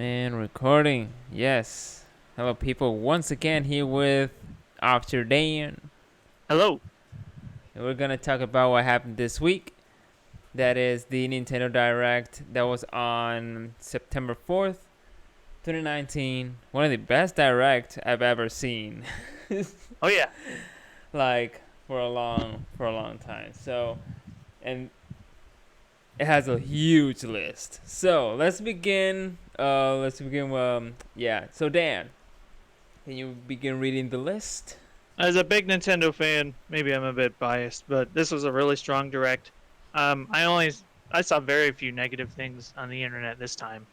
And recording, yes. Hello, people. Once again, here with Officer Dan. Hello. And we're gonna talk about what happened this week. That is the Nintendo Direct that was on September 4th, 2019. One of the best Direct I've ever seen. Oh yeah. Like for a long time. So, and it has a huge list. So let's begin. Yeah. So Dan, can you begin reading the list? As a big Nintendo fan, maybe I'm a bit biased, but this was a really strong direct. I saw very few negative things on the internet this time,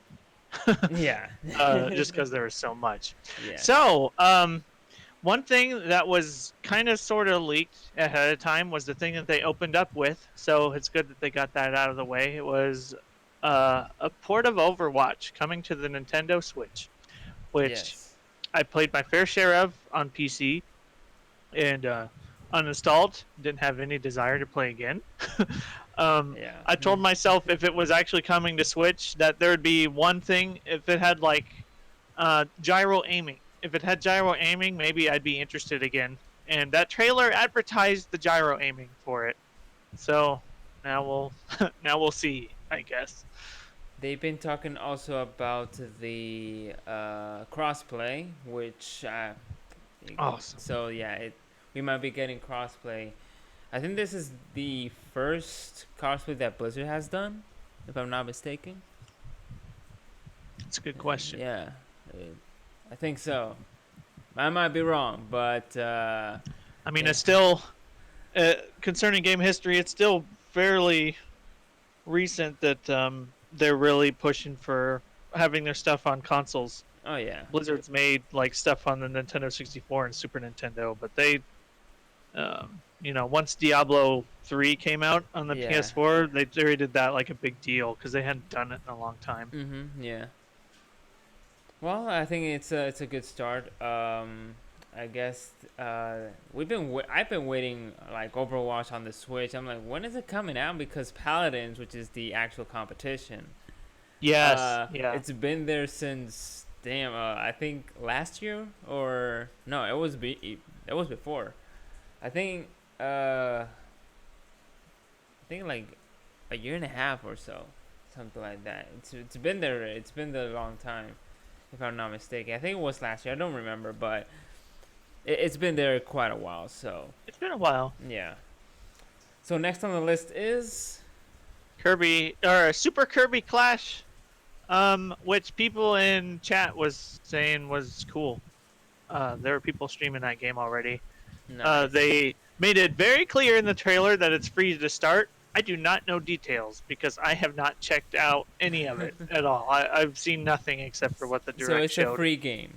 Yeah. just because there was so much. Yeah. So, one thing that was kind of sort of leaked ahead of time was the thing that they opened up with. So it's good that they got that out of the way. It was a port of Overwatch coming to the Nintendo Switch, which Yes. I played my fair share of on PC and uninstalled. Didn't have any desire to play again. Yeah. I told myself if it was actually coming to Switch that there would be one thing if it had like gyro aiming. If it had gyro aiming, maybe I'd be interested again. And that trailer advertised the gyro aiming for it. So now we'll now we'll see, I guess. They've been talking also about the crossplay, which Awesome. so yeah, we might be getting crossplay. I think this is the first crossplay that Blizzard has done, if I'm not mistaken. It's a good question. Yeah, uh, I think so. I might be wrong, but I mean, yeah. it's still concerning game history. It's still fairly recent that they're really pushing for having their stuff on consoles. Oh yeah. Blizzard's made like stuff on the Nintendo 64 and Super Nintendo, but they, once Diablo 3 came out on the Yeah. PS4, they treated that like a big deal because they hadn't done it in a long time. Yeah. Well, I think it's a good start. I guess I've been waiting like Overwatch on the Switch. I'm like, when is it coming out? Because Paladins, which is the actual competition, Yes, yeah. it's been there since damn. I think last year or no, it was before. I think like a year and a half or so, something like that. It's been there. It's been there a long time, if I'm not mistaken. I think it was last year. I don't remember, but it's been there quite a while. So It's been a while. yeah. So next on the list is Kirby or Super Kirby Clash, which people in chat was saying was cool. There were people streaming that game already. nice. They made it very clear in the trailer that it's free to start. I do not know details because I have not checked out any of it at all. I've seen nothing except for what the So direct it's showed. a free game.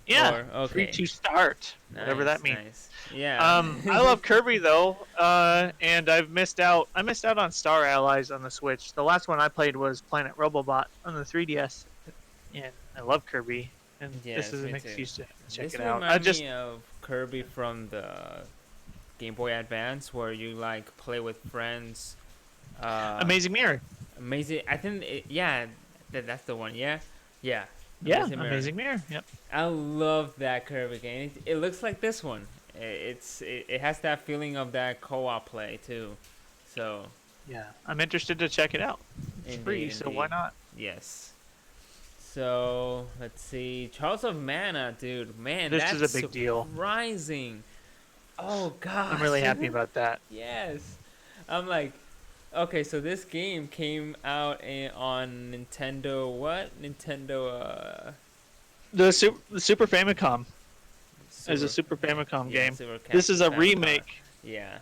Yeah, Or, free okay. to start, whatever Nice, that means. nice. Yeah. I love Kirby though, and I've missed out. I missed out on Star Allies on the Switch. The last one I played was Planet Robobot on the 3DS, and I love Kirby, and Yes, this is me an too. excuse to check This it out. reminds me of Kirby from the Game Boy Advance, where you like play with friends. Amazing Mirror. Amazing. I think that's the one. Yeah, yeah. Yeah, Mirror. Amazing Mirror. Yep. I love that Kirby game. It looks like this one. It has that feeling of that co-op play too. So Yeah, I'm interested to check it out. It's free, so why not? Yes. So let's see. Charles of Mana, dude. Man, This that's is a big deal. surprising. Oh god. I'm really happy about that. Yes. I'm like, okay, so this game came out on Nintendo. What? Nintendo. The Super Famicom is a Super, Super Famicom yeah, game. Super This is a Famicom. remake Yeah.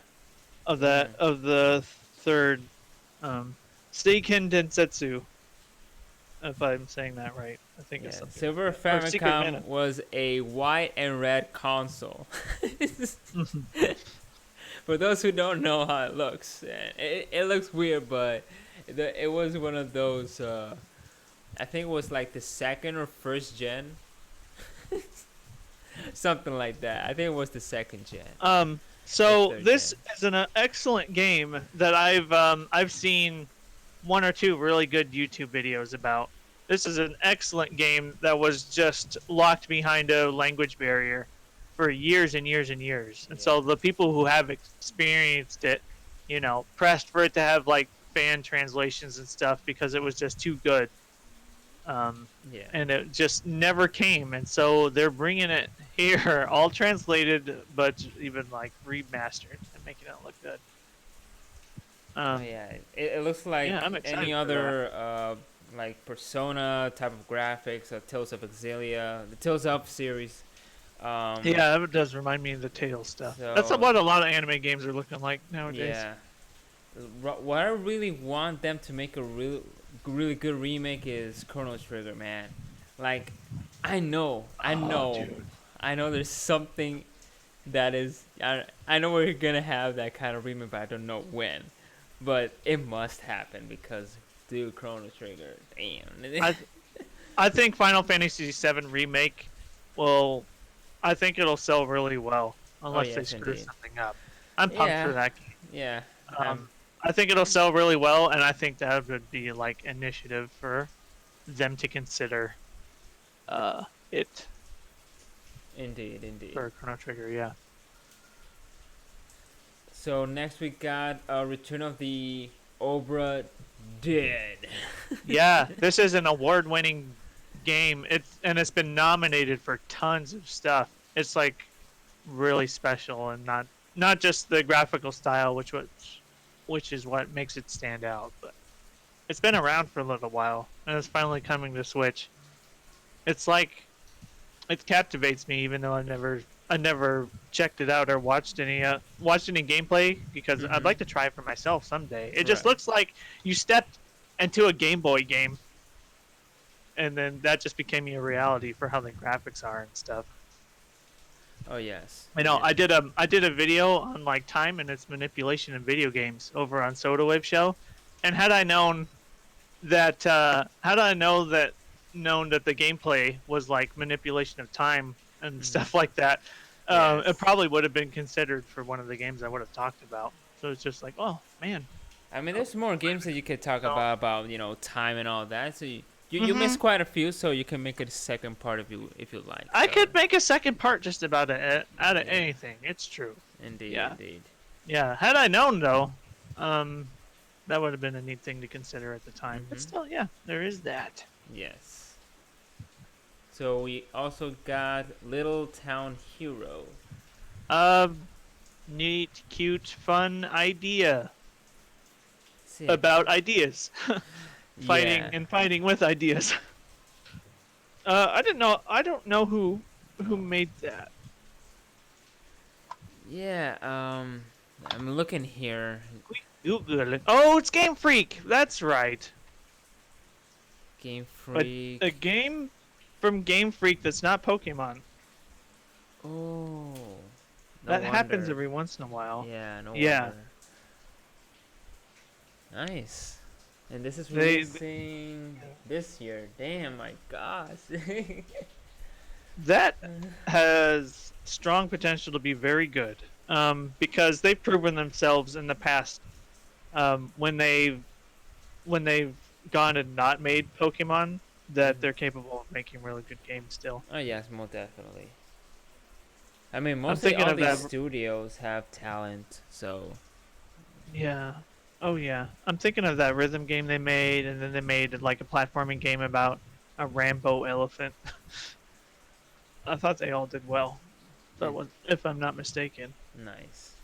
of that of the third Seiken Densetsu. If I'm saying that right, I think it's Yeah. something. Silver Or Secret Mana. Famicom was a white and red console. For those who don't know how it looks, it looks weird, but it was one of those. I think it was like the second or first gen, something like that. I think it was the second gen. So third this gen. is an excellent game that I've seen one or two really good YouTube videos about. This is an excellent game that was just locked behind a language barrier for years and years and years. And so Yeah. the people who have experienced it, pressed for it to have like fan translations and stuff because it was just too good. Um, Yeah. and it just never came. And so they're bringing it here, all translated, but even like remastered and making it look good. Oh yeah, it looks like Yeah, I'm excited any for that. other like Persona type of graphics, Tales of Exilia, the Tales of series. Um, Yeah, that does remind me of the Tales stuff. That's so what a lot of anime games are looking like nowadays. yeah, what I really want them to make a really good remake is Chrono Trigger, man. Like, I Oh, know, dude. I know. There's something that is. I know we're gonna have that kind of remake, but I don't know when. But it must happen because, dude, Chrono Trigger, damn. I I think Final Fantasy VII remake will. I think it'll sell really well Oh unless they yes, screw indeed. something up. I'm pumped for Yeah, that game. yeah. I think it'll sell really well, and I think that would be like initiative for them to consider it Indeed, indeed. for Chrono Trigger. Yeah. So next we got Return of the Obra Did. Yeah, this is an award-winning game. It's been nominated for tons of stuff. It's like really special and not just the graphical style, which is what makes it stand out, but it's been around for a little while and it's finally coming to Switch. It's like it captivates me even though I never checked it out or watched any gameplay because I'd Mhm. like to try it for myself someday. It just Right. looks like you stepped into a Game Boy game and then that just became a reality for how the graphics are and stuff. Oh yes. I know Yeah. I did a video on like time and its manipulation in video games over on Soda Wave Show, and had I known that the gameplay was like manipulation of time and Mhm. stuff like that, it Yes. probably would have been considered for one of the games I would have talked about. So it's just like, oh man. I mean, there's more games that you could talk No. about time and all that. So you hmm missed quite a few, so you can make it a second part if you like. I So could make a second part just about it out of yeah, anything. It's true. indeed, Yeah. indeed. Yeah. Had I known though, that would have been a neat thing to consider at the time. But Mhm. still, yeah, there is that. Yes. So we also got Little Town Hero. Um, neat, cute, fun idea See, about ideas. Fighting yeah, and fighting with ideas. I didn't know. I don't know who made that. yeah. I'm looking here. Google it. Oh, it's Game Freak. That's right. Game But Freak. a game from Game Freak that's not Pokemon. Oh, no That happens wonder. every once in a while. Yeah, no Yeah. wonder. Nice. And this is They releasing this year. Damn, my gosh. that has strong potential to be very good. Because they've proven themselves in the past. When they've gone and not made Pokemon, that they're capable of making really good games still. Oh yes, most definitely. I mean, I'm mostly thinking all of these that. studios have talent, so Yeah. Oh yeah. I'm thinking of that rhythm game they made, and then they made like a platforming game about a Rambo elephant. I thought they all did well. That was, if I'm not mistaken. nice.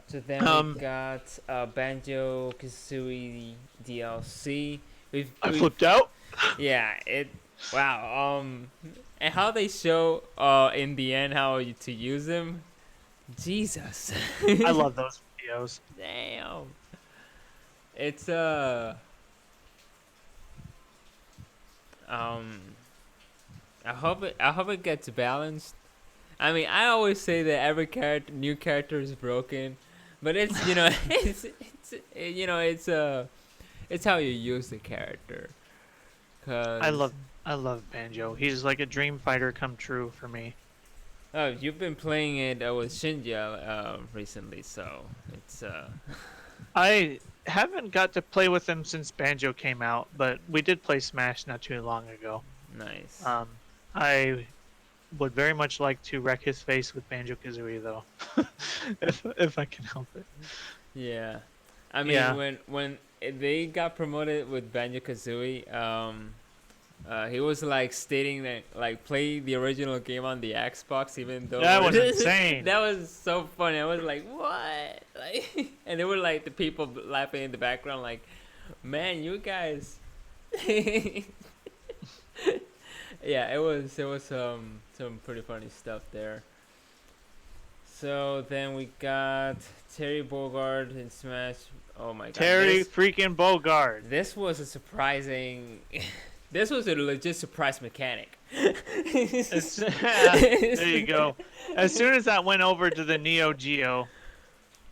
So then we Um, got Banjo Kazooie DLC. I We flipped out. yeah it wow and how they show in the end how to use them. Jesus. I love those videos. Damn. It's um I hope it gets balanced. I mean, I always say that every new character is broken, but it's it's how you use the character. I Cause love I love Banjo. He's like a dream fighter come true for me. oh, you've been playing it with Shinja recently, so it's I haven't got to play with him since Banjo came out, but we did play Smash not too long ago. Nice. I would very much like to wreck his face with Banjo Kazooie though, if I can help it. Yeah. I mean, Yeah, when they got promoted with Banjo Kazooie, he was like stating that like play the original game on the Xbox, even though that was insane. that was so funny. I was like, what? Like, and there were like the people laughing in the background, like, man, you guys. Yeah, it was some pretty funny stuff there. So then we got Terry Bogard in Smash. Oh my god, Terry freaking Bogard. this was a surprising. This was a legit surprise mechanic. There you go. As soon as that went over to the Neo Geo,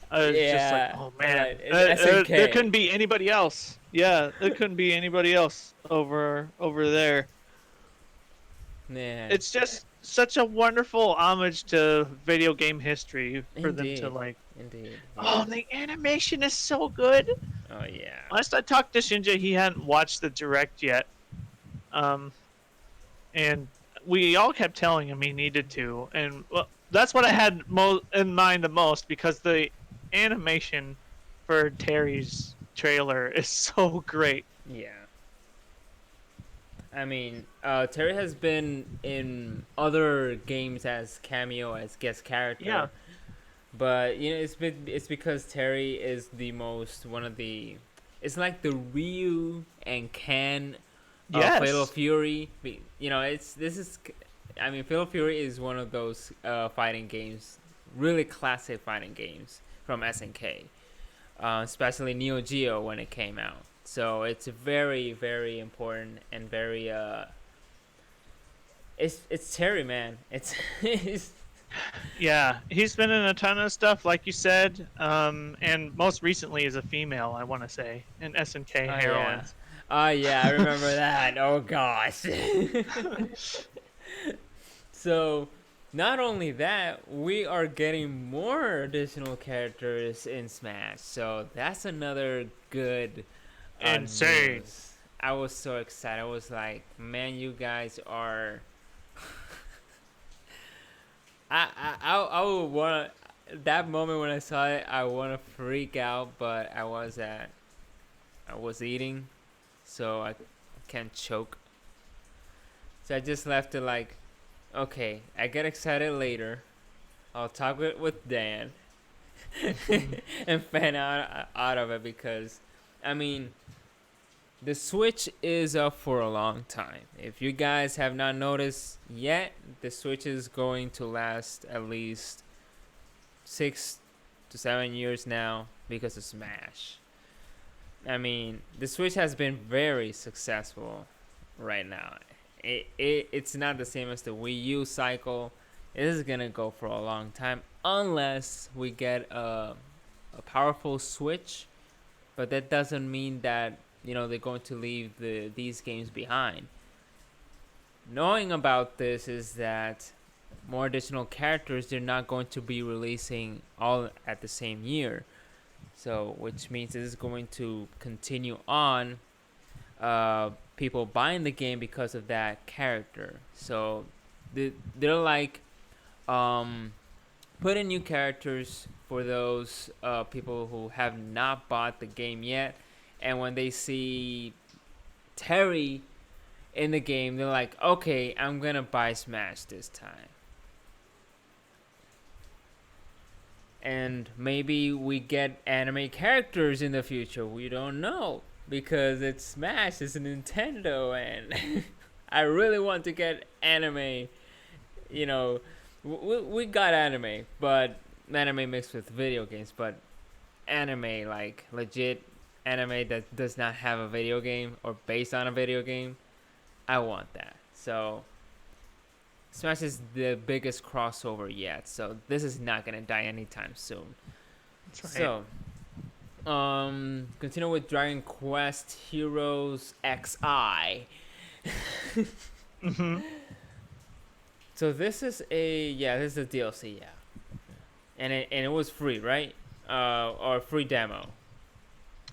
I was just like, Yeah, oh man, it's SNK. there couldn't be anybody else. Yeah, there couldn't be anybody else over there. Man, It's just such a wonderful homage to video game history for them to indeed, like. indeed. Oh, Yeah. the animation is so good. Oh yeah. Last I talked to Shinja, he hadn't watched the direct yet, and we all kept telling him he needed to, and well, that's what I had in mind the most because the animation for Terry's trailer is so great. Yeah. I mean, Terry has been in other games as cameo as guest character. Yeah. But it's because Terry is the most one of the. It's like the Ryu and Ken Yes. Fatal Fury. I mean, Fatal Fury is one of those fighting games, really classic fighting games from SNK, especially Neo Geo when it came out. So it's very, very important and very. It's Terry, man. It's Yeah, he's been in a ton of stuff, like you said, and most recently as a female, I want to say, in SNK Oh, Heroines. oh yeah, I remember that. Oh gosh. So, not only that, we are getting more additional characters in Smash. So that's another good Insane. news. I was so excited. I was like, man, you guys are. I would want that moment when I saw it. I want to freak out, but I was eating, so I can't choke. So I just left it like, okay, I get excited later. I'll talk with Dan and fan out of it because, I mean, the Switch is up for a long time. If you guys have not noticed yet, the Switch is going to last at least 6 to 7 years now because of Smash. I mean, the Switch has been very successful right now. It's not the same as the Wii U cycle. It is gonna go for a long time unless we get a powerful Switch, but that doesn't mean that they're going to leave these games behind. Knowing about this is that more additional characters they're not going to be releasing all at the same year, so which means this is going to continue on. People buying the game because of that character. So they're like put in new characters for those people who have not bought the game yet, and when they see Terry in the game, they're like, okay, I'm gonna buy Smash this time. And maybe we get anime characters in the future. We don't know because it's Smash, it's a Nintendo, and I really want to get anime. We got anime, but anime mixed with video games, but anime like legit anime that does not have a video game or based on a video game. I want that. So Smash is the biggest crossover yet, so this is not gonna die anytime soon. That's right. So, continue with Dragon Quest Heroes XI. Hmm. So this is a DLC, yeah, and it was free, right? Or free demo.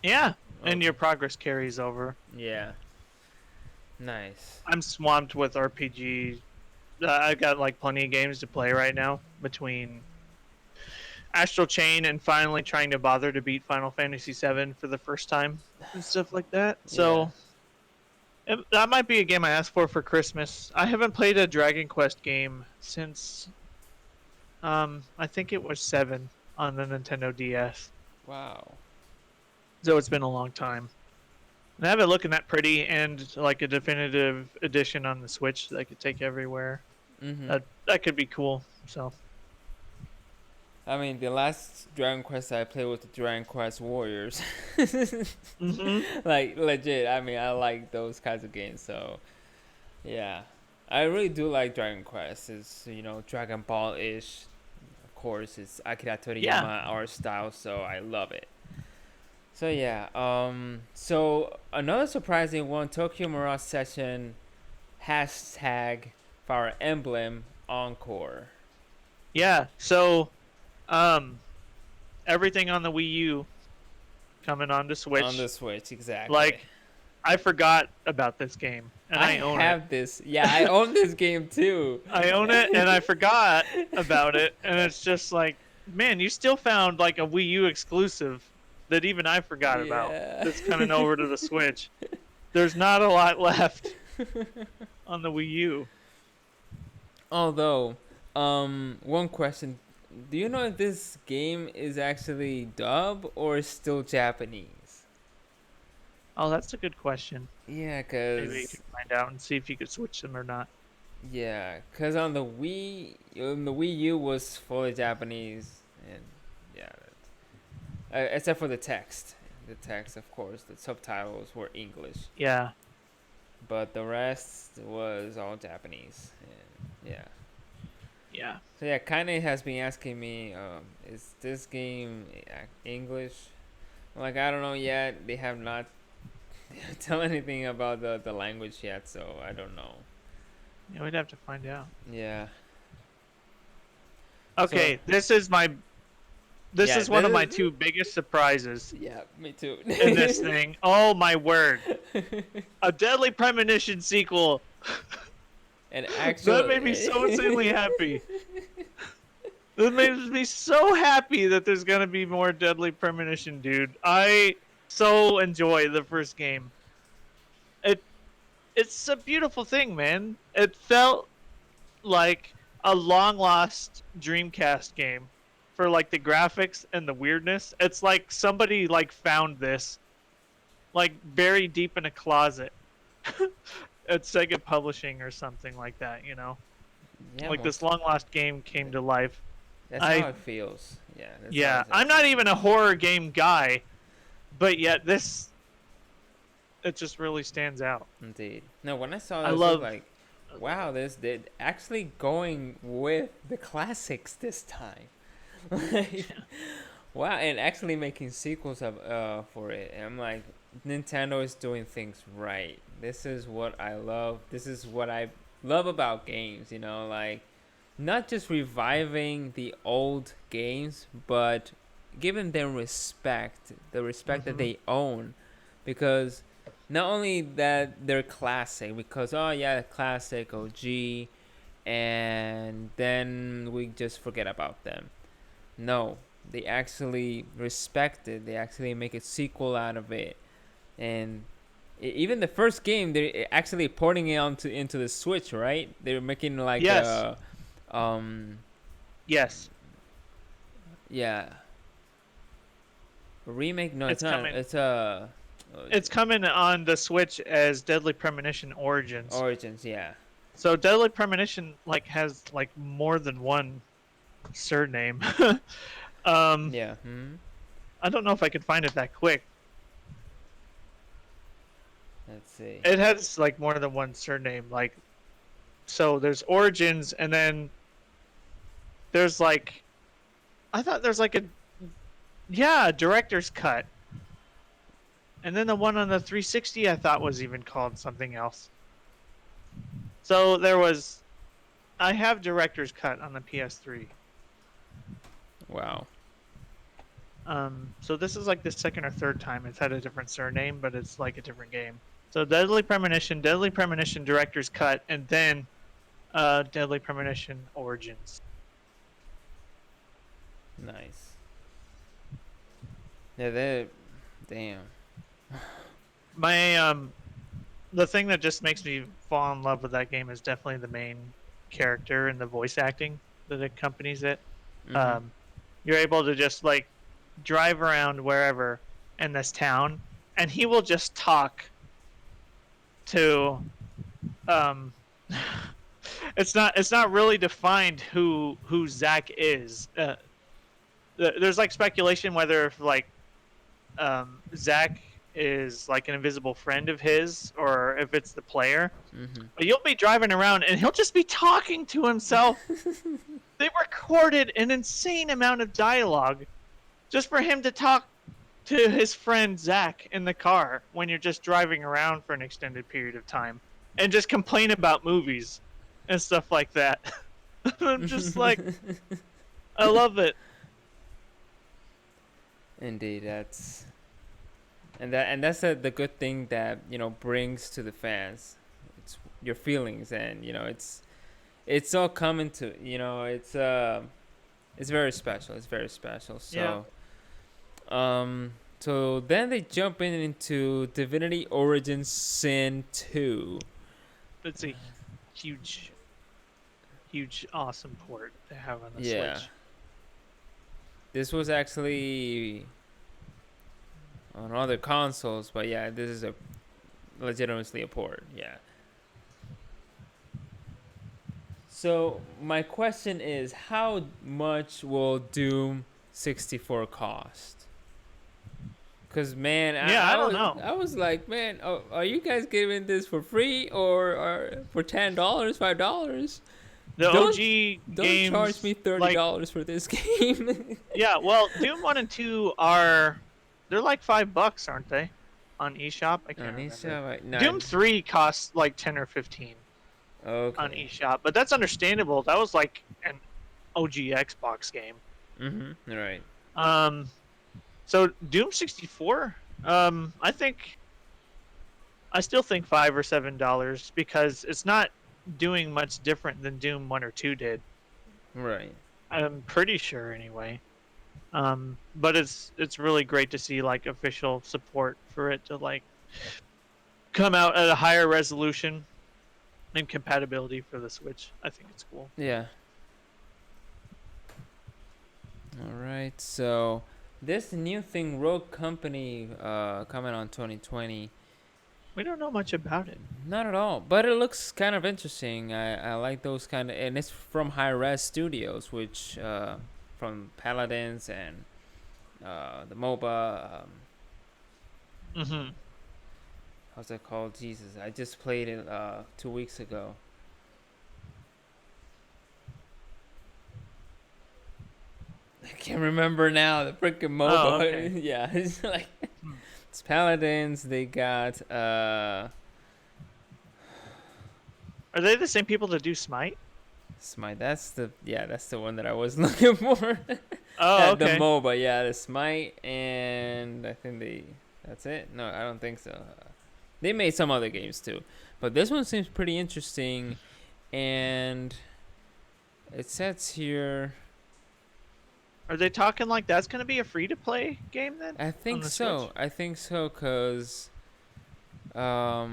Yeah, and Okay. your progress carries over. Yeah. Nice. I'm swamped with RPG. I got like plenty of games to play right now between Astral Chain and finally trying to bother to beat Final Fantasy VII for the first time and stuff like that. Yeah. So that might be a game I asked for Christmas. I haven't played a Dragon Quest game since I think it was 7 on the Nintendo DS. Wow. So it's been a long time. And I have it looking that pretty and like a definitive edition on the Switch that I could take everywhere. Mhm. That could be cool. So I mean, the last Dragon Quest I played was the Dragon Quest Warriors. hmm Like legit. I mean, I like those kinds of games. So yeah, I really do like Dragon Quest. It's Dragon Ball ish. Of course, it's Akira yeah. Toriyama art style, so I love it. So yeah. So another surprising one: Tokyo Mirage Session hashtag Fire Emblem Encore Yeah. So um everything on the Wii U coming on to on the Switch. Switch. Exactly. Like I forgot about this game and I I own it. have this. Yeah, I own this game too. I own it and I forgot about it and it's just like, man, you still found like a Wii U exclusive that even I forgot about. Yeah. That's coming over to the Switch. There's not a lot left on the Wii U. Although, one question: do you know if this game is actually dub or still Japanese? Oh, that's a good question. Yeah, Maybe you cause can find out and see if you could switch them or not. on the Wii U was fully Japanese, and yeah, except for the text. The text, of course, the subtitles were English, Yeah. but the rest was all Japanese. And yeah. Yeah. So yeah, Kanye has been asking me, is this game English? I'm like, I don't know yet. They have not tell anything about the language yet, so I don't know. Yeah, we'd have to find out. Yeah. So Okay, this yeah, is one of my two biggest surprises yeah, me too. in this thing. Oh my word. A Deadly Premonition sequel. And That made me so insanely happy. That makes me so happy that there's gonna be more Deadly Premonition, dude. I so enjoy the first game. It it's a beautiful thing, man. It felt like a long lost Dreamcast game for like the graphics and the weirdness. It's like somebody like found this like buried deep in a closet at Sega Publishing or something like that, you know. yeah, Like this long lost game came to life. that's I how it feels. Yeah, that's how Yeah, it I'm not even a horror game guy, but yet this it just really stands out. indeed. No, when I saw I this, I was love like, wow, they're actually going with the classics this time. Like, wow, and actually making sequels of for it. And I'm like, Nintendo is doing things right. This is what I love. This is what I love about games, like not just reviving the old games, but giving them respect, the respect that hmm they own, because not only that they're classic, because oh yeah, classic OG, and then we just forget about them. No, they actually respect it. They actually make a sequel out of it, and even the first game, they're actually porting it onto into the Switch, right? They're making like Yes. um, Yes. yeah, a remake. No, it's It's not. coming. It's a It's coming on the Switch as Deadly Premonition Origins. Origins. Yeah. So Deadly Premonition like has like more than one surname. um Yeah. Hmm. I don't know if I could find it that quick. Let's see. It has like more than one surname. Like so there's Origins and then there's like I thought there's like a director's cut. And then the one on the 360 I thought was even called something else. So I have director's cut on the PS3. Wow. So this is like the second or third time it's had a different surname, but it's like a different game. So Deadly Premonition Director's Cut, and then Deadly Premonition Origins. Nice. Yeah, they damn. My the thing that just makes me fall in love with that game is definitely the main character and the voice acting that accompanies it. Mhm. Um, you're able to just like drive around wherever in this town, and he will just talk to. Um, it's not really defined who Zach is. There's like speculation whether if like Zach is like an invisible friend of his or if it's the player. Mhm. But you'll be driving around and he'll just be talking to himself. They recorded an insane amount of dialogue just for him to talk to his friend Zach in the car when you're just driving around for an extended period of time and just complain about movies and stuff like that. I'm just like, I love it. Indeed, that's the good thing that brings to the fans. It's your feelings, and it's all coming to it's very special. It's very special. Yeah, So then they jump into Divinity Origin Sin 2. it's a huge, huge, awesome port to have on the Yeah. Switch. This was actually on other consoles, but yeah, this is a legitimately a port. Yeah. So my question is, how much will Doom 64 cost? Cause man, Yeah, I don't know. I was like, man, are you guys giving this for free or for $10, $5? The Don't OG don't games charge me $30 for this game. yeah, well, Doom 1 and 2 they're like $5, aren't they? On eShop? I can't remember. Doom 3 costs like 10 or 15 on Okay. eShop, but that's understandable. That was like an OG Xbox game. Right. Um so Doom 64, I still think $5 or $7 because it's not doing much different than Doom 1 or 2 did. Right. I'm pretty sure anyway. But it's really great to see like official support for it to like come out at a higher resolution and compatibility for the Switch. I think it's cool. Yeah. All right. So this new thing, Rogue Company, coming on 2020. We don't know much about it. Not at all, but it looks kind of interesting. I like those kind of, and it's from High Res Studios, which from Paladins and the MOBA. Mm-hmm. How's that called? Jesus, I just played it 2 weeks ago. I can't remember now the freaking MOBA. Oh, okay. Yeah, it's like it's Paladins. They got Are they the same people that do Smite? Smite. That's the one that I was looking for. Oh, okay. The MOBA, yeah, the Smite, and I think that's it. No, I don't think so. They made some other games too, but this one seems pretty interesting, and it says here. Are they talking like that's going to be a free-to-play game then? I think so. Switch? I think so, cause, oh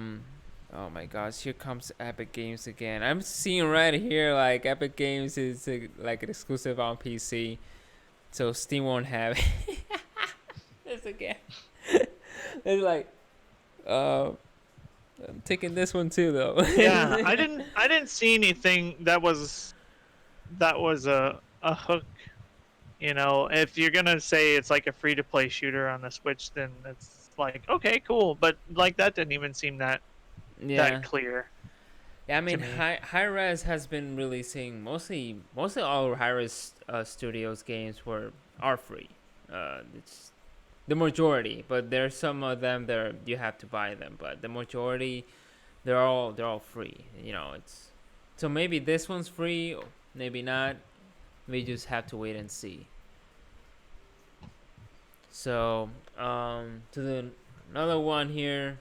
my gosh, here comes Epic Games again. I'm seeing right here like Epic Games is like an exclusive on PC. So Steam won't have it. This again. It's like, I'm taking this one too, though. Yeah, I didn't see anything that was a hook. You know, if you're gonna say it's like a free to play shooter on the Switch, then it's like okay, cool. But like that didn't even seem that clear. Yeah, I mean, me. High Res has been releasing mostly all High Res Studios games are free. It's the majority, but there's some of them that you have to buy them. But the majority, they're all free. It's so maybe this one's free, maybe not. We just have to wait and see. So, to the another one here,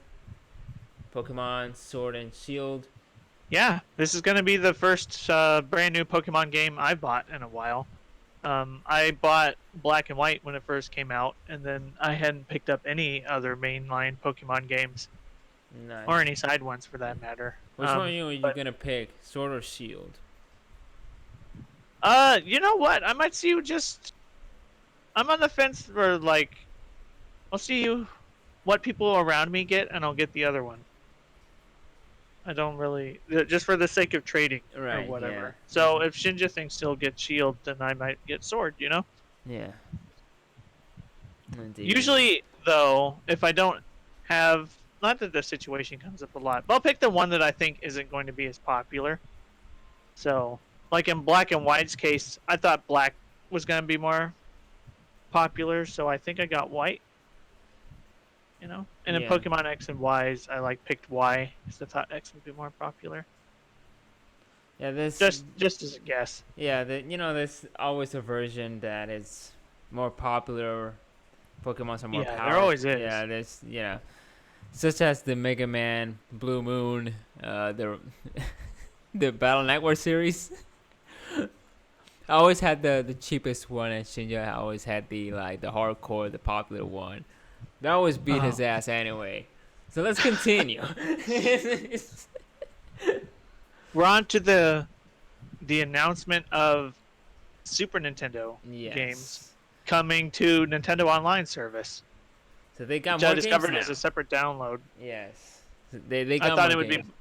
Pokemon Sword and Shield. Yeah, this is going to be the first brand new Pokemon game I've bought in a while. I bought Black and White when it first came out, and then I hadn't picked up any other mainline Pokemon games or Nice. any side ones for that matter. Which one are you But gonna pick, Sword or Shield? you know what? I might see you just. I'm on the fence for like. I'll see you what people around me get, and I'll get the other one. I don't really just for the sake of trading or Right. Yeah. whatever. So if Shinja thinks he'll get Shield, then I might get Sword. You know. Yeah. Indeed. Usually, though, if I don't have, not that the situation comes up a lot, but I'll pick the one that I think isn't going to be as popular. So, like in Black and White's case, I thought Black was going to be more popular, so I think I got White. You know, and in Yeah. Pokemon X and Y's, I picked Y because I thought X would be more popular. Yeah. This. Just as a guess. Yeah. There's always a version that is more popular. Pokemon's are more Yeah, powerful. there always is. Yeah. Such as the Mega Man, Blue Moon, the the Battle Network series. I always had the cheapest one, and Shinja always had the hardcore, the popular one. That always beat his ass anyway. So let's continue. We're on to the announcement of Super Nintendo Yes. games coming to Nintendo Online service. So they got Which more I discovered games as now. a separate download. Yes. So they got I thought more it would games. be.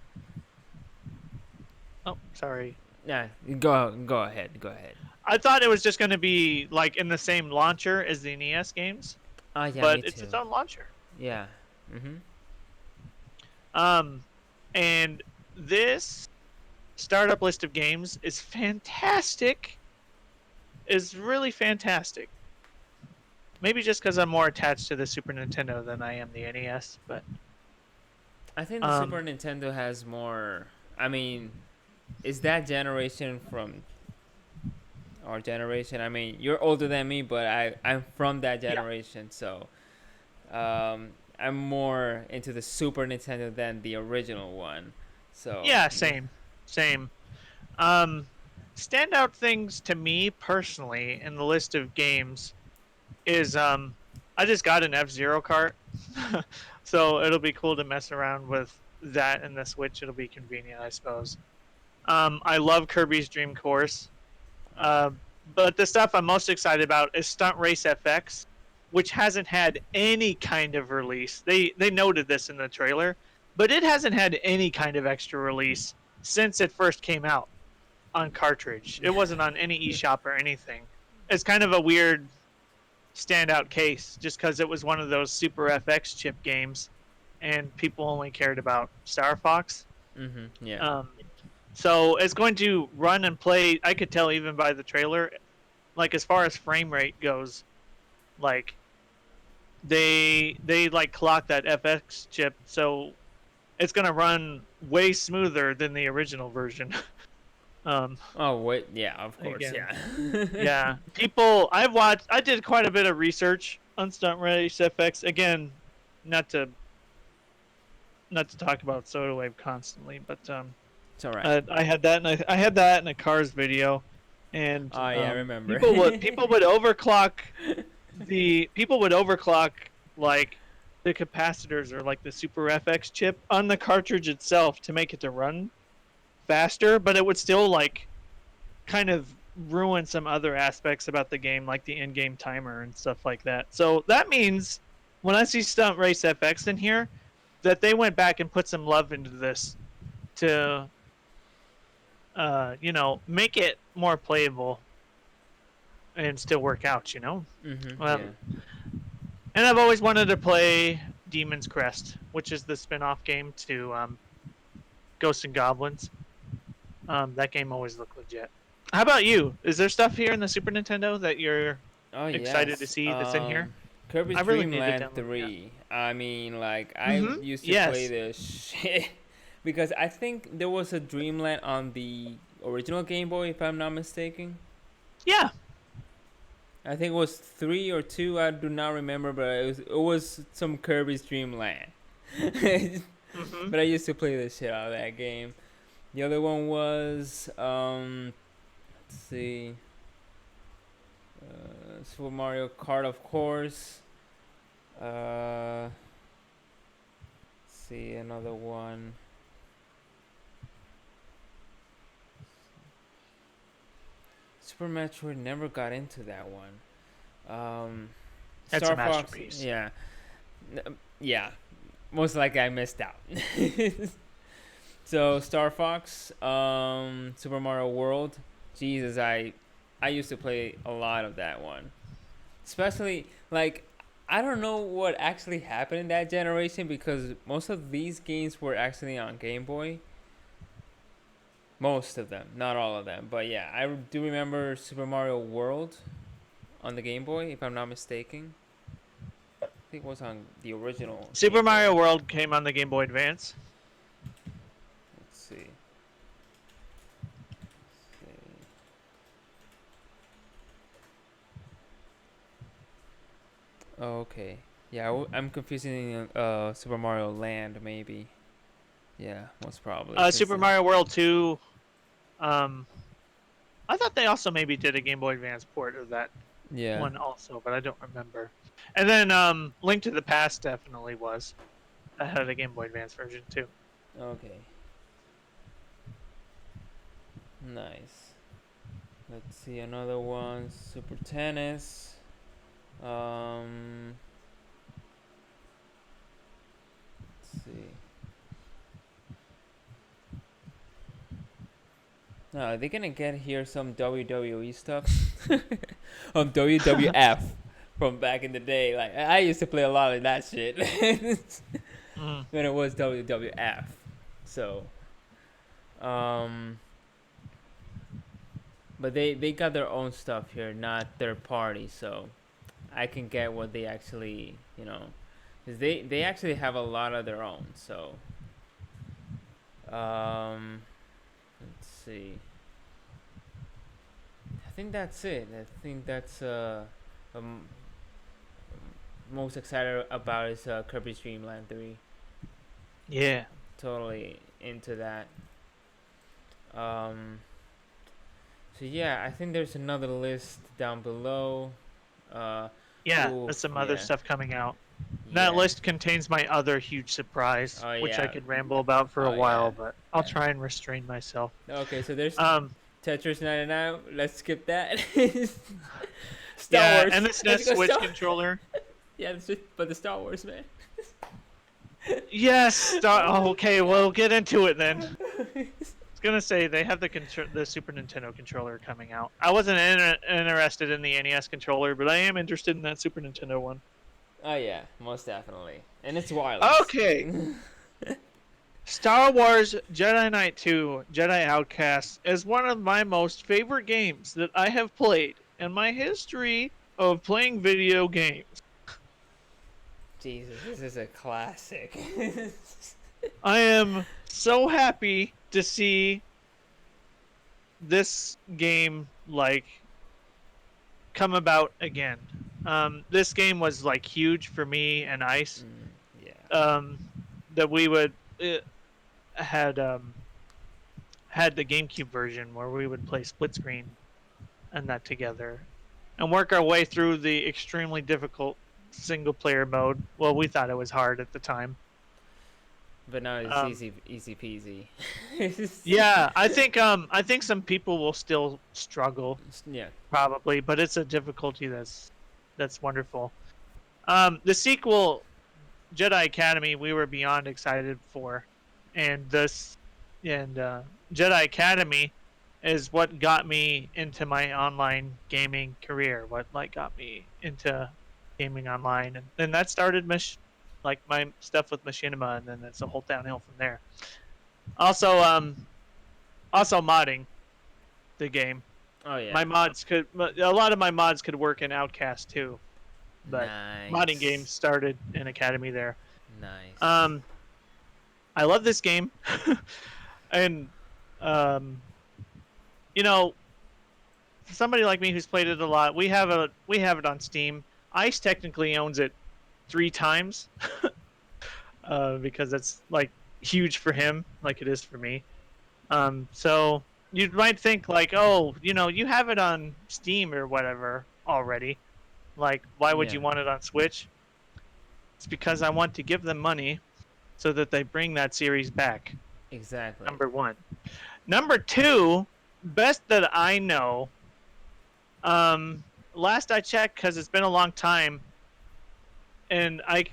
Oh, sorry. Yeah, go ahead. I thought it was just going to be like in the same launcher as the NES games, Oh yeah, but me it's too. its own launcher. Yeah. Mhm. And this startup list of games is fantastic. Is really fantastic. Maybe just because I'm more attached to the Super Nintendo than I am the NES, but I think the Super Nintendo has more. I mean, is that generation from our generation? I mean, you're older than me, but I'm from that generation, so I'm more into the Super Nintendo than the original one. So yeah, same. Standout things to me personally in the list of games is I just got an F-Zero cart, so it'll be cool to mess around with that in the Switch. It'll be convenient, I suppose. I love Kirby's Dream Course, uh, but the stuff I'm most excited about is Stunt Race FX, which hasn't had any kind of release. They noted this in the trailer, but it hasn't had any kind of extra release since it first came out on cartridge. It wasn't on any eShop or anything. It's kind of a weird standout case just because it was one of those Super FX chip games and people only cared about Star Fox. Yeah. So it's going to run and play. I could tell even by the trailer, like as far as frame rate goes, like they like clock that FX chip, so it's going to run way smoother than the original version. Oh wait, yeah, of course, Again. yeah. Yeah, I did quite a bit of research on Stunt Race FX. Again, not to talk about Soda Wave constantly, but It's all right. I had that I had that in a Cars video, and Oh yeah, I remember. people would overclock like the capacitors or like the Super FX chip on the cartridge itself to make it to run faster, but it would still like kind of ruin some other aspects about the game, like the in-game timer and stuff like that. So that means when I see Stunt Race FX in here, that they went back and put some love into this to, make it more playable and still work out. Yeah. And I've always wanted to play Demon's Crest, which is the spin-off game to Ghosts and Goblins. That game always looked legit. How about you? Is there stuff here in the Super Nintendo that you're excited to see that's in here? Kirby's I really Dream need to Land download 3. I mean, like, I Mhm. used to Yes. play this shit. Because I think there was a Dreamland on the original Game Boy, if I'm not mistaken. Yeah. I think it was 3 or 2. I do not remember, but it was some Kirby's Dream Land. Hmm. But I used to play the shit out of that game. The other one was let's see, Super Mario Kart, of course. Let's see another one. Super Metroid, never got into that one. That's a Star Fox, masterpiece. yeah, yeah. Most likely I missed out. So Star Fox, Super Mario World. Jesus, I used to play a lot of that one. Especially like I don't know what actually happened in that generation because most of these games were actually on Game Boy. Most of them, not all of them, but yeah, I do remember Super Mario World on the Game Boy, if I'm not mistaken. I think it was on the original Super Game Mario Boy. World came on the Game Boy Advance. Let's see. Oh, okay. Yeah, I'm confusing Super Mario Land maybe. Yeah, most probably. Super Mario World 2. Um, I thought they also maybe did a Game Boy Advance port of that Yeah. one also, but I don't remember. And then Link to the Past definitely was. That had a Game Boy Advance version too. Okay. Nice. Let's see another one. Super Tennis. Um. Let's see. No, are they gonna get here some WWE stuff? WWF from back in the day. Like I used to play a lot of that shit Mm. when it was WWF. So, um, but they got their own stuff here, not third party. So I can get what they actually, 'cause they actually have a lot of their own. So, let's see. I think that's it. I think that's um most excited about is Kirby's Dream Land 3. Yeah. Totally into that. Um, so yeah, I think there's another list down below. Uh, Yeah, ooh, there's some other yeah, stuff coming out. That yeah. list contains my other huge surprise, Oh which I yeah, could ramble about for a oh yeah, while, but I'll yeah. try and restrain myself. Okay, so there's Um, Tetris 99. Let's skip that. Star yeah, Wars. and the SNES Let's go Switch Star. controller. Yeah, but the Star Wars man. Yes. Oh, okay, we'll get into it then. I was gonna say they have the Super Nintendo controller coming out. I wasn't interested in the NES controller, but I am interested in that Super Nintendo one. Oh yeah, most definitely, and it's wireless. Okay. Star Wars Jedi Knight 2 Jedi Outcast is one of my most favorite games that I have played in my history of playing video games. Jesus, this is a classic. I am so happy to see this game come about again. This game was huge for me and Ice. Yeah. Um, that we would had had the GameCube version where we would play split screen and that together and work our way through the extremely difficult single player mode. Well, we thought it was hard at the time. But now it's Um, easy peasy. yeah, I think some people will still struggle Yeah. probably, but it's a difficulty that's wonderful. The sequel, Jedi Academy, we were beyond excited for, and Jedi Academy is what got me into my online gaming career. What got me into gaming online, and then that started my stuff with Machinima, and then it's a whole downhill from there. Also, also modding the game. Oh yeah. My mods could a lot of my mods could work in Outcast too, but modding games Nice. started in Academy there. Nice. Um, I love this game, and um, you know, for somebody like me who's played it a lot, we have it on Steam. Ice technically owns it 3 times, because it's like huge for him, like it is for me. So you might think like, oh, you have it on Steam or whatever already. Like, why would Yeah. you want it on Switch? It's because I want to give them money so that they bring that series back. Exactly. Number one. Number two, best that I know. Last I checked, because it's been a long time, and I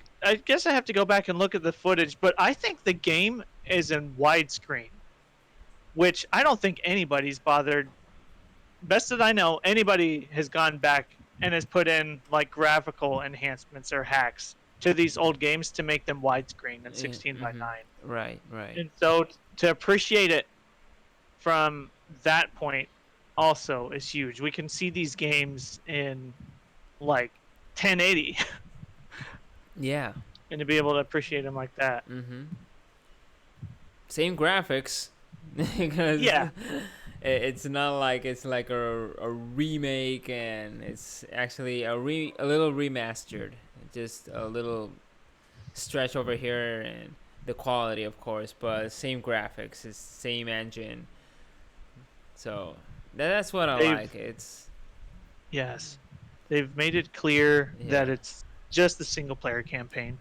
guess I have to go back and look at the footage, but I think the game is in widescreen, which I don't think anybody's bothered. Best that I know, anybody has gone back and has put in like graphical enhancements or hacks to these old games to make them widescreen and 16 by Mm-hmm. 9. Right. Right. And so to appreciate it from that point also is huge. We can see these games in like 1080 Yeah. and to be able to appreciate them like that. Mm-hmm. Same graphics, because Yeah. it's not like it's like a remake, and it's actually a little remastered, just a little stretch over here, and the quality, of course, but same graphics, it's same engine. So that's what I They've like. It's Yes. They've made it clear yeah, that it's just the single player campaign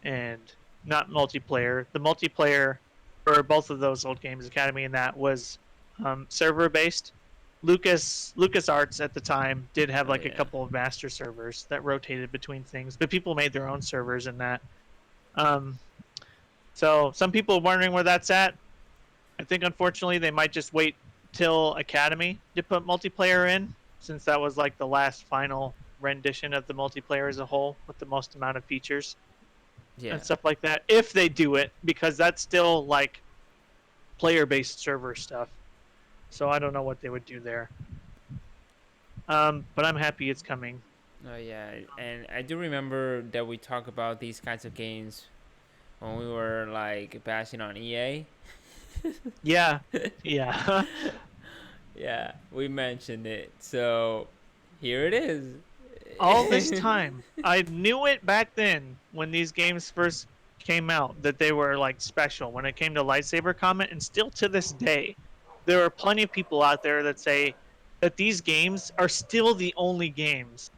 and not multiplayer. The multiplayer for both of those old games, Academy and that, was server based. Lucas Arts at the time did have oh like a yeah, couple of master servers that rotated between things, but people made their own servers in that. Um, so some people are wondering where that's at. I think unfortunately they might just wait till Academy to put multiplayer in, since that was like the last final rendition of the multiplayer as a whole with the most amount of features yeah, and stuff like that. If they do it, because that's still like player-based server stuff. So I don't know what they would do there. But I'm happy it's coming. oh yeah. And I do remember that we talk about these kinds of games when we were like bashing on EA. Yeah, yeah. Yeah, we mentioned it. So here it is. All this time, I knew it back then when these games first came out that they were like special when it came to lightsaber combat, and still to this day, there are plenty of people out there that say that these games are still the only games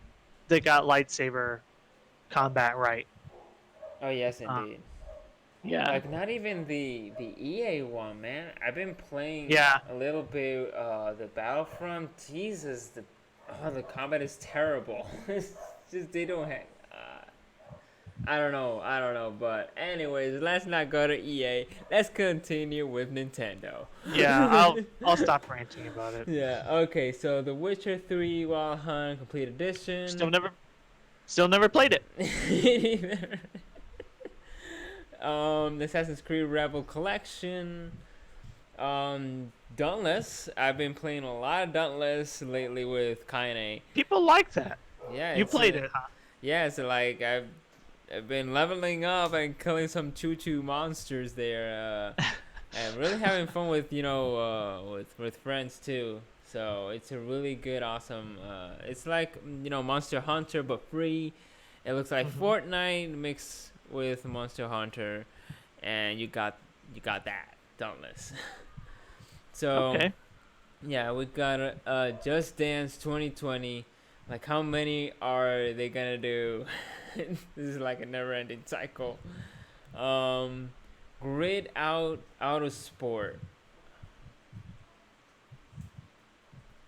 that got lightsaber combat right. Oh yes, Uh, indeed. yeah, Like not even the EA one, man. I've been playing yeah. a little bit the Battlefront. Jesus, the combat is terrible. It's just they don't have. I don't know. But anyways, let's not go to EA. Let's continue with Nintendo. Yeah, I'll stop ranting about it. Yeah. Okay. So The Witcher 3 Wild Hunt Complete Still Edition. never, still never played it. The Assassin's Creed Rebel Collection. Dauntless. I've been playing a lot of Dauntless lately with Kaine. People like that. Yeah, You it's played it, huh? yeah, it's like I've been leveling up and killing some choo monsters there, and really having fun with with friends too. So it's a really good, awesome. It's like Monster Hunter but free. It looks like Mhm. Fortnite mixed with Monster Hunter, and you got that Dauntless. So Okay. yeah, we got Just Dance 2020. Like, how many are they gonna do? This is like a never-ending cycle. Um, Grid Out of Sport.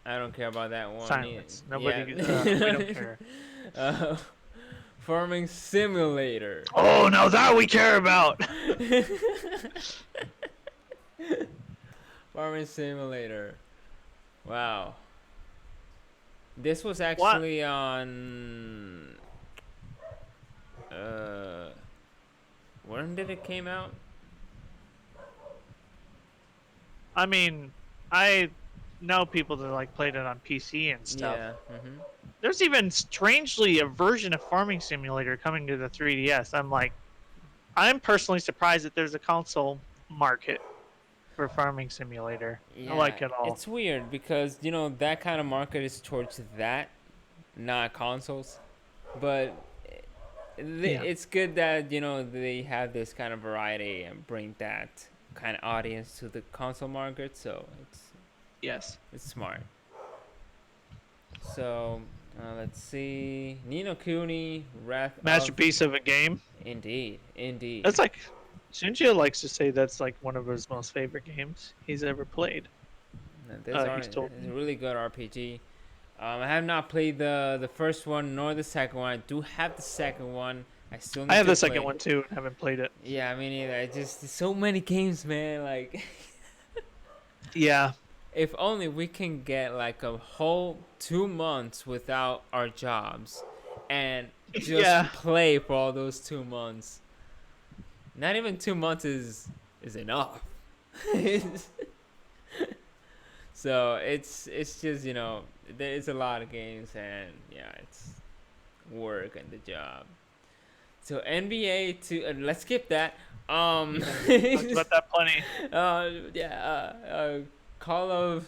I don't care about that one. Silence. Yeah. Nobody. We don't care. uh, Farming Simulator. Oh, now that we care about. Farming Simulator. Wow. This was What? actually on. When did it came out? I mean, I know people that like played it on PC and stuff. Yeah. Mm-hmm. There's even strangely a version of Farming Simulator coming to the 3DS. I'm personally surprised that there's a console market for farming simulator. I Yeah, like it all. it's weird because that kind of market is towards that, not consoles. But Yeah. it's good that they have this kind of variety and bring that kind of audience to the console market. So Yes. it's smart. So let's see, Nino Kuni, Wrath of. Masterpiece of a game. Indeed, indeed. That's like Shinji likes to say that's like one of his most favorite games he's ever played. He's told It's a me. really good RPG. I have not played the first one nor the second one. I do have the second one. I still I need have to the second play. one too and haven't played it. Yeah, I mean, I just so many games, man. Like, Yeah. if only we can get like a whole 2 months without our jobs, and just Yeah. play for all those 2 months. Not even 2 months is enough. So it's just there's a lot of games, and yeah, it's work and the job. So NBA to let's skip that. Talked about that plenty. Yeah, Call of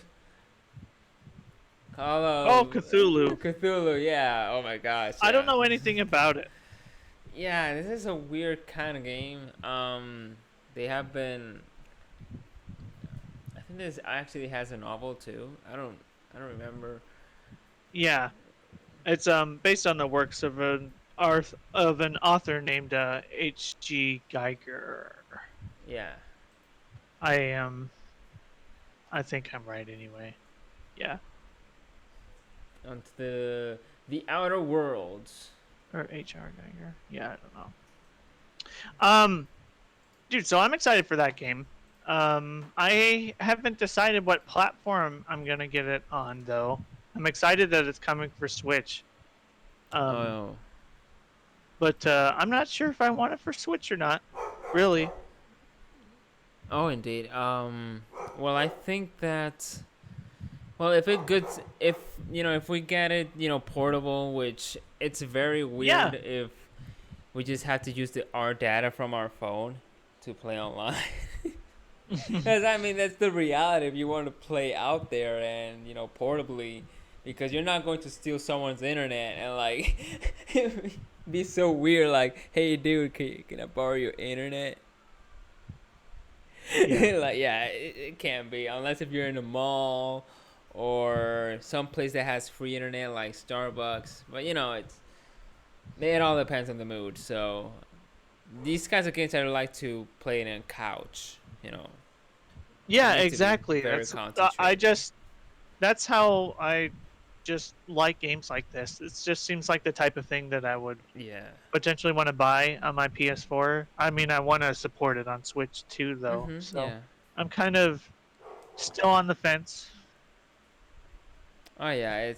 Call Oh, of Cthulhu. Cthulhu. Yeah. Oh my gosh. I don't Yeah. know anything about it. Yeah. This is a weird kind of game. They have been. I think this actually has a novel too. I don't remember. Yeah. It's based on the works of an author named H.G. Geiger. Yeah. I am. I think I'm right anyway. Yeah. Onto the Outer Worlds. Or H.R. Geiger. Yeah, I don't know. Um, dude, so I'm excited for that game. I haven't decided what platform I'm gonna get it on though. I'm excited that it's coming for Switch. Um, Oh. but I'm not sure if I want it for Switch or not. Really. Oh, indeed. Well, I think that. Well, if we get it, portable, which it's very Yeah. weird if we just have to use our data from our phone to play online. Because I mean, that's the reality if you want to play out there and portably, because you're not going to steal someone's internet and like be so weird. Like, hey, dude, can I borrow your internet? Yeah. Like, yeah, it can't be unless if you're in a mall or some place that has free internet like Starbucks. But it all depends on the mood. So these kinds of games I like to play in a couch. I Yeah, need to be exactly. very I concentrated. just that's how I just like games like this. It just seems like the type of thing that I would Yeah. potentially want to buy on my PS4. I mean, I want to support it on Switch too, though. Mhm. So Yeah. I'm kind of still on the fence, Oh yeah. It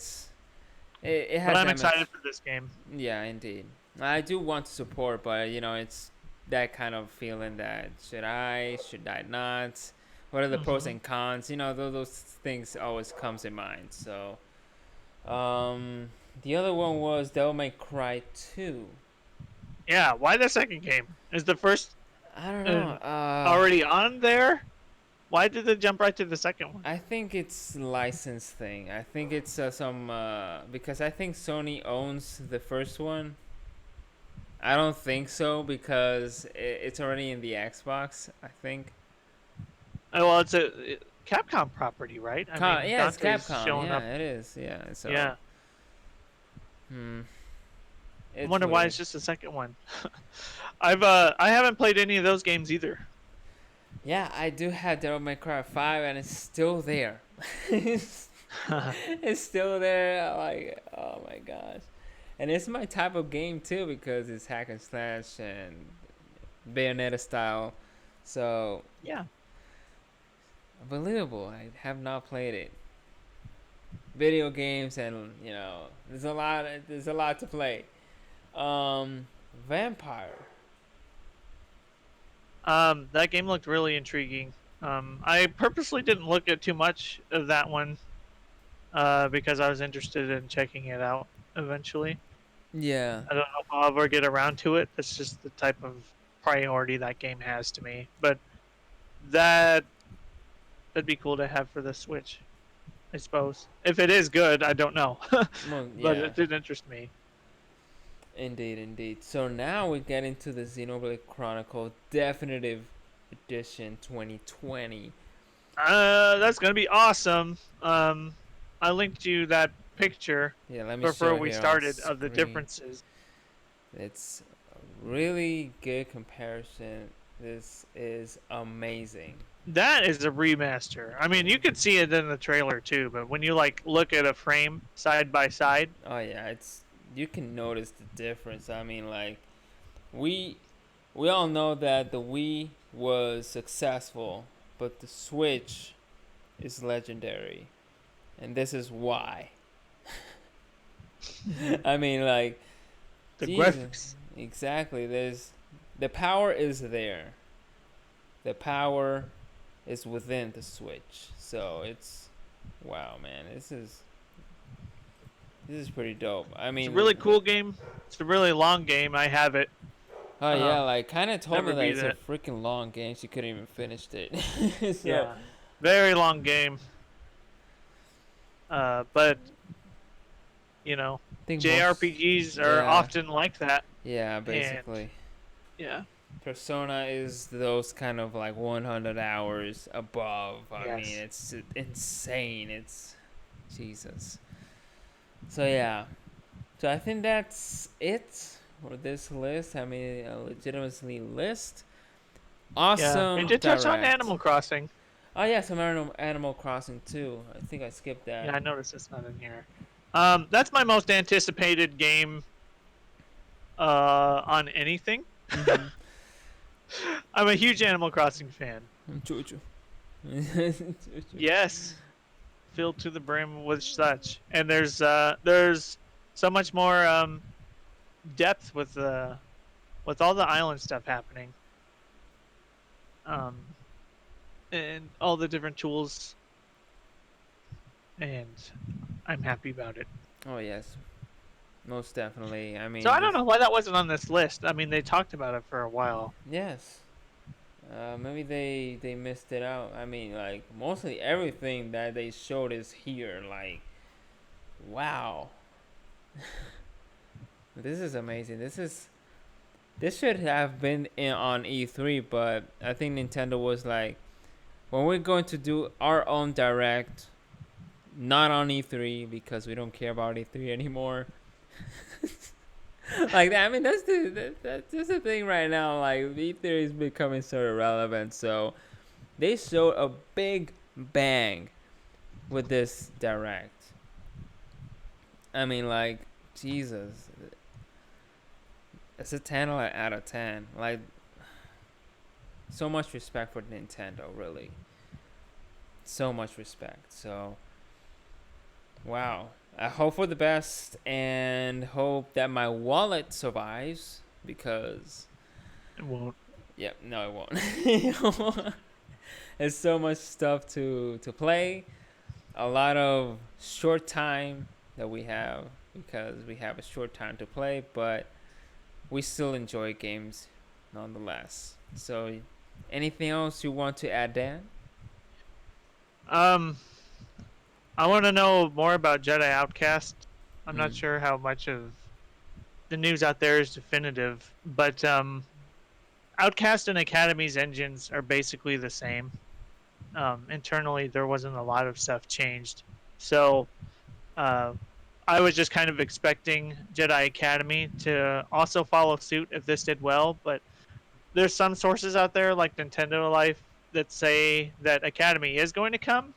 but has I'm that much. excited for this game. Yeah, indeed. I do want to support, but it's that kind of feeling that should I not? What are the pros Hmm. and cons? Those things always comes in mind. So, the other one was Devil May Cry 2. Yeah, why the second game? Is the first I don't know. uh, already on there? Why did they jump right to the second one? I think it's license thing. I think it's some because I think Sony owns the first one. I don't think so because it's already in the Xbox, I think. Oh, well, it's a Capcom property, right? I mean, Yeah, it's Dante's Capcom. showing up. Yeah, it is. Yeah, so Yeah, hmm, I it's wonder why weird. it's just the second one. I haven't played any of those games either. Yeah, I do have Devil May Cry 5 and it's still there. it's still there. Like, oh my gosh. And it's my type of game too because it's hack and slash and Bayonetta style. So, Yeah. unbelievable. I have not played it. Video games and, there's a lot to play. Vampire. That game looked really intriguing. I purposely didn't look at too much of that one, because I was interested in checking it out eventually. Yeah. I don't know if I'll ever get around to it. That's just the type of priority that game has to me. But that that'd be cool to have for the Switch, I suppose. If it is good, I don't know, Well, but yeah, it did interest me. indeed, indeed. So now we get into the Xenoblade Chronicle Definitive Edition 2020. That's gonna be awesome. I linked you that picture Yeah, let me before show we here on started of the screen. differences. It's a really good comparison. This is amazing. That is a remaster. I mean, you could see it in the trailer too, but when you like look at a frame side by side, Oh yeah, it's you can notice the difference. I mean, like we we all know that the Wii was successful, but the Switch is legendary, and this is why. I mean, like, the Jesus, graphics. exactly. The power is there. The power is within the Switch. So it's wow, man. This is pretty dope. I It's a mean, really cool game. It's a really long game. I have it. oh yeah, like kind of told me Never that beat it's a it. freaking long game. She couldn't even finish it. So Yeah, very long game. But you know, I think most, JRPGs are yeah, often like that, yeah, and basically. yeah, Persona is those kind of like 100 hours above. I mean, yes. it's insane. It's Jesus. So yeah. So I think that's it for this list. I mean, a legitimately list. Yeah, we Awesome did touch on direct. Animal Crossing. Oh yeah, some Animal Crossing too. I think I skipped that. Yeah, I noticed it's not in here. That's my most anticipated game on anything. Mm-hmm. I'm a huge Animal Crossing fan. Jojo. Yes, filled to the brim with such, and there's so much more depth with all the island stuff happening, um, and all the different tools, and I'm happy about it. Oh yes, most definitely. I So mean, I don't this. know why that wasn't on this list. I mean, they talked about it for a while. Yes. Maybe they missed it out. I mean, like mostly everything that they showed is here. Like, wow, this is amazing. This should have been on E3, but I think Nintendo was like, when we're going to do our own direct, not on E3 because we don't care about E3 anymore. Like I mean, that's the thing right now. Like E3 is becoming sort of relevant, so they showed a big bang with this direct. I mean, like, Jesus, it's a 10 out of 10. Like, so much respect for Nintendo, really. So much respect. So, wow. I hope for the best and hope that my wallet survives because, It won't. yep, no, it won't. There's so much stuff to play. A lot of short time that we have because we have a short time to play, but we still enjoy games nonetheless. So, anything else you want to add, Dan? Um, I want to know more about Jedi Outcast. I'm not Mm. sure how much of the news out there is definitive, but Outcast and Academy's engines are basically the same. Internally, there wasn't a lot of stuff changed, so uh, I was just kind of expecting Jedi Academy to also follow suit if this did well. But there's some sources out there, like Nintendo Life, that say that Academy is going to come,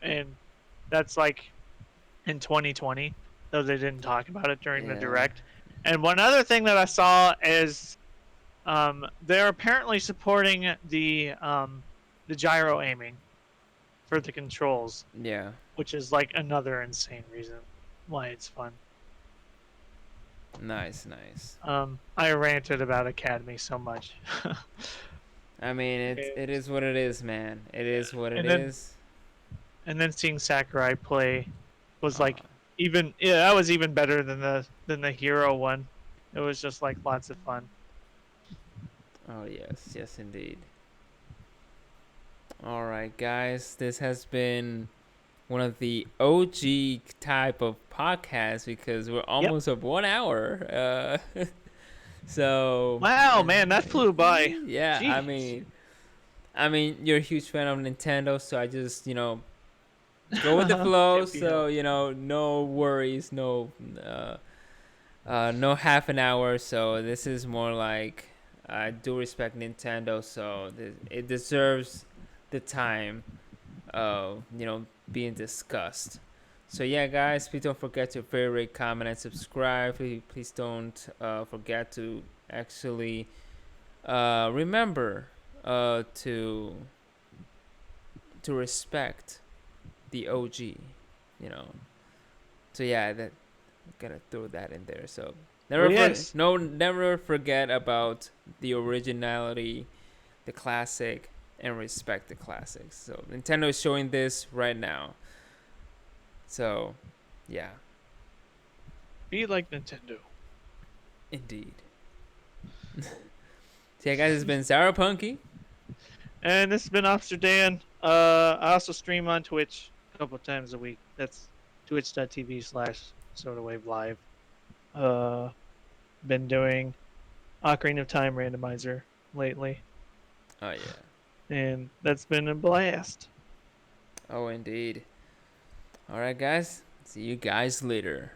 and that's like in 2020, though they didn't talk about it during the Yeah. direct. And one other thing that I saw is they're apparently supporting the gyro aiming for the controls, Yeah. which is like another insane reason why it's fun. Nice, nice. I ranted about Academy so much. I mean, it is what it is, man. It is what it and then is. and then seeing Sakurai play was Uh, like even yeah, that was even better than the hero one. It was just like lots of fun. oh yes, yes indeed. All right, guys. This has been one of the OG type of podcasts because we're Yep. almost at 1 hour. So Wow, man, that flew by. yeah, Jeez. I mean, you're a huge fan of Nintendo, so I just go with the flow. Can't be So helped. no worries, no half an hour. So this is more like I do respect Nintendo, so it deserves the time of being discussed. So yeah, guys, please don't forget to favorite, comment, and subscribe. Please don't forget to actually remember to respect the OG. You know. So yeah, that gotta throw that in there. So Oh yes. never forget about the originality, the classic, and respect the classics. So Nintendo is showing this right now. So, yeah, Be like Nintendo. indeed. So yeah, guys, it's been Zyberpunky. And this has been Officer Dan. I also stream on Twitch a couple times a week. That's twitch.tv/SodaWave Live. Uh, been doing Ocarina of Time randomizer lately, Oh yeah. and that's been a blast. Oh indeed. All right, guys. See you guys later.